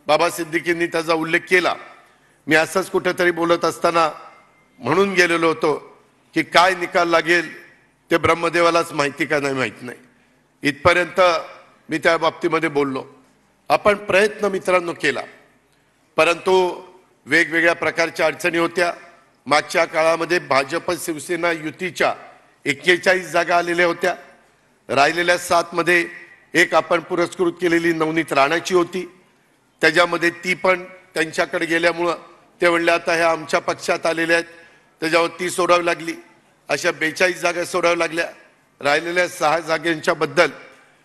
बाबा सिद्दीकींनी त्याचा उल्लेख केला। मी असंच कुठेतरी बोलत असताना म्हणून गेलेलो होतो की काय निकाल लागेल ते ब्रह्मदेवालाच माहिती का नाही माहित नाही, इथपर्यंत मी त्या बाबतीमध्ये बोललो। आपण प्रयत्न मित्रांनो केला, परंतु वेगवेगळ्या प्रकारच्या अडचणी होत्या। मागच्या काळामध्ये भाजप शिवसेना युतीच्या 41 जागा आलेल्या होत्या। राहिलेल्या 7 मध्ये एक आपण पुरस्कृत केलेली नवनीत राणाची होती, त्याच्यामध्ये ती पण त्यांच्याकडे गेल्यामुळं ते म्हणले आता ह्या आमच्या पक्षात आलेल्या आहेत, त्याच्यावर ती सोडावी लागली। अशा 42 जागा सोडाव्या लागल्या। राहिलेल्या 6 जागांच्या बद्दल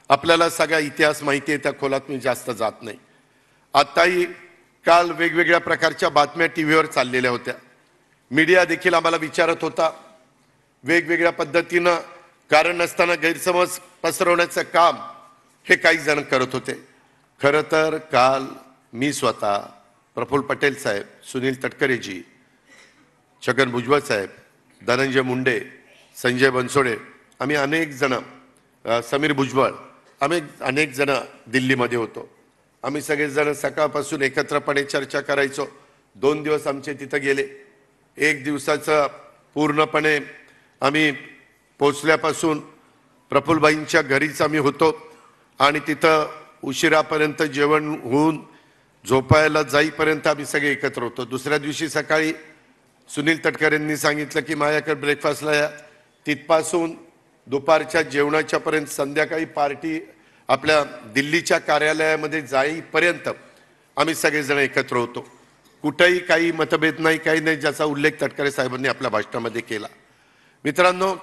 आपल्याला सगळा इतिहास माहिती आहे, त्या खोलात मी जास्त जात नाही। आताही काल वेगवेगळ्या प्रकारच्या बातम्या टीव्हीवर चाललेल्या होत्या। मीडिया देखील आम्हाला विचारत होता, वेगवेगळ्या पद्धतीनं कारण नसताना गैरसमज पसरवण्याचं काम हे काही जण करत होते। खरं तर काल मी स्वतः, प्रफुल्ल पटेल साहेब, सुनील तटकरेजी, छगन भुजबळ साहेब, धनंजय मुंडे, संजय बनसोडे, आम्ही अनेक जण, समीर भुजबळ, आम्ही अनेक जण दिल्लीमध्ये होतो। आम्ही सगळेजण सकाळपासून एकत्रपणे चर्चा करायचो। 2 दिवस आमचे तिथं गेले। एक दिवसाचं पूर्णपणे आम्ही पोचल्यापासून प्रफुल्लबाईंच्या घरीच आम्ही होतो आणि तिथं उशिरापर्यंत जेवण होऊन झोपायला जाईपर्यंत आम्ही सगळे एकत्र होतो। दुसऱ्या दिवशी सकाळी सुनील तटकरेंनी सांगितलं की माझ्याकडे ब्रेकफास्टला या। तिथपासून दुपारच्या जेवणाच्या पर्यंत संध्याकाळी पार्टी आपल्या दिल्लीच्या कार्यालयामध्ये जाईपर्यंत आम्ही सगळेजण एकत्र होतो। कुठेही काही मतभेद नाही, काही नाही, ज्याचा उल्लेख तटकरे साहेबांनी आपल्या भाषणामध्ये केला। मित्रांनो,